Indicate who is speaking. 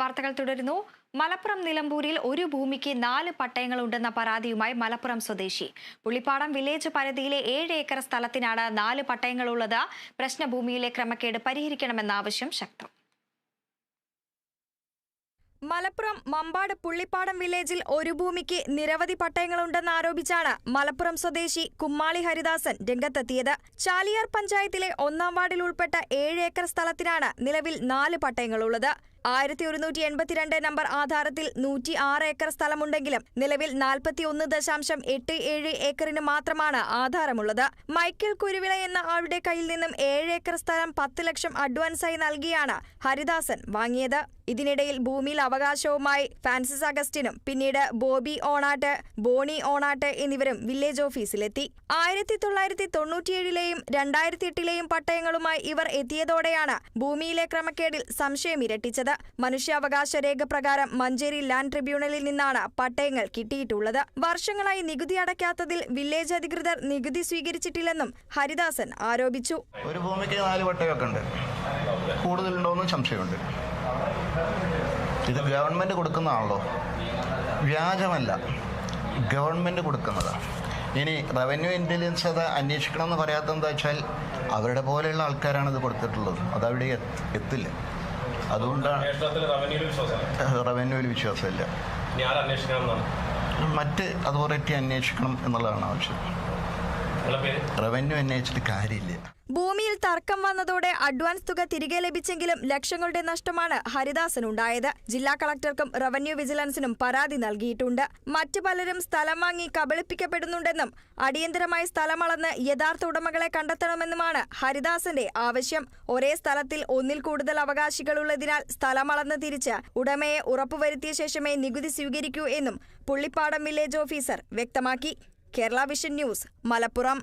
Speaker 1: വാർത്തകൾ തുടരുന്നു. മലപ്പുറം നിലമ്പൂരിൽ ഒരു ഭൂമിക്ക് 4 പട്ടയങ്ങളുണ്ടെന്ന പരാതിയുമായി മലപ്പുറം സ്വദേശി. പുള്ളിപ്പാടം വില്ലേജ് പരിധിയിലെ 7 ഏക്കർ സ്ഥലത്തിനാണ് 4 പട്ടയങ്ങളുള്ളത്. പ്രശ്നഭൂമിയിലെ ക്രമക്കേട് പരിഹരിക്കണമെന്ന ആവശ്യം ശക്തം. മലപ്പുറം മമ്പാട് പുള്ളിപ്പാടം വില്ലേജിൽ ഒരു ഭൂമിക്ക് നിരവധി പട്ടയങ്ങളുണ്ടെന്നാരോപിച്ചാണ് മലപ്പുറം സ്വദേശി കുമ്മാളി ഹരിദാസൻ രംഗത്തെത്തിയത്. ചാലിയാർ പഞ്ചായത്തിലെ 1-ാം വാർഡിൽ ഉൾപ്പെട്ട 7 ഏക്കർ സ്ഥലത്തിനാണ് നിലവിൽ 4 പട്ടയങ്ങളുള്ളത്. 1182 നമ്പർ ആധാരത്തിൽ 106 ഏക്കർ സ്ഥലമുണ്ടെങ്കിലും നിലവിൽ 41.87 ഏക്കറിന് മാത്രമാണ് ആധാരമുള്ളത്. മൈക്കിൾ കുരുവിള എന്ന ആളുടെ കയ്യിൽ നിന്നും 7 ഏക്കർ സ്ഥലം 10 ലക്ഷം അഡ്വാൻസായി നൽകിയാണ് ഹരിദാസൻ വാങ്ങിയത്. ഇതിനിടയിൽ ഭൂമിയിൽ അവകാശവുമായി ഫ്രാൻസിസ് അഗസ്റ്റിനും പിന്നീട് ബോബി ഓണാട്ട്, ബോണി ഓണാട്ട് എന്നിവരും വില്ലേജ് ഓഫീസിലെത്തി. 1997ലെയും 2008ലെയും പട്ടയങ്ങളുമായി ഇവർ എത്തിയതോടെയാണ് ഭൂമിയിലെ ക്രമക്കേടിൽ സംശയം ഇരട്ടിച്ചത്. മനുഷ്യാവകാശ രേഖ പ്രകാരം മഞ്ചേരി ലാൻഡ് ട്രിബ്യൂണലിൽ നിന്നാണ് പട്ടയങ്ങൾ കിട്ടിയിട്ടുള്ളത്. വർഷങ്ങളായി നികുതി അടയ്ക്കാത്തതിൽ വില്ലേജ് അധികൃതർ നികുതി സ്വീകരിച്ചിട്ടില്ലെന്നും ഹരിദാസൻ ആരോപിച്ചു.
Speaker 2: ഒരു ഭൂമിക്ക് 4 പട്ടയമൊക്കെ ഉണ്ട്, കൂടുതലുണ്ടോയെന്നും സംശയമുണ്ട്. ഇത് ഗവൺമെന്റ് കൊടുക്കുന്നതാണല്ലോ, വ്യാജമല്ല, ഗവൺമെന്റ് കൊടുക്കുന്നതാണ്. ഇനി റവന്യൂ ഇന്റലിജൻസ് അത് അന്വേഷിക്കണം എന്ന് പറയാത്ത എന്താ വെച്ചാൽ അവരുടെ പോലെയുള്ള ആൾക്കാരാണ് ഇത് കൊടുത്തിട്ടുള്ളത്, അതവിടെ എത്തില്ല. അതുകൊണ്ടാണ് റവന്യൂവിൽ വിശ്വാസമില്ല. മറ്റ് അതോറിറ്റി അന്വേഷിക്കണം എന്നുള്ളതാണ് ആവശ്യം. റവന്യൂ അന്വേഷിച്ചിട്ട് കാര്യമില്ല.
Speaker 1: ഭൂമിയിൽ തർക്കം വന്നതോടെ അഡ്വാൻസ് തുക തിരികെ ലഭിച്ചെങ്കിലും ലക്ഷങ്ങളുടെ നഷ്ടമാണ് ഹരിദാസനുണ്ടായത്. ജില്ലാ കളക്ടർക്കും റവന്യൂ വിജിലൻസിനും പരാതി നൽകിയിട്ടുണ്ട്. മറ്റു പലരും സ്ഥലം വാങ്ങി കബളിപ്പിക്കപ്പെടുന്നുണ്ടെന്നും അടിയന്തരമായി സ്ഥലമളന്ന് യഥാർത്ഥ ഉടമകളെ കണ്ടെത്തണമെന്നുമാണ് ഹരിദാസന്റെ ആവശ്യം. ഒരേ സ്ഥലത്തിൽ ഒന്നിൽ കൂടുതൽ അവകാശികളുള്ളതിനാൽ സ്ഥലമളന്ന് തിരിച്ച് ഉടമയെ ഉറപ്പുവരുത്തിയ ശേഷമേ നികുതി സ്വീകരിക്കൂ എന്നും പുള്ളിപ്പാടം വില്ലേജ് ഓഫീസർ വ്യക്തമാക്കി. Kerala vision news, Malappuram.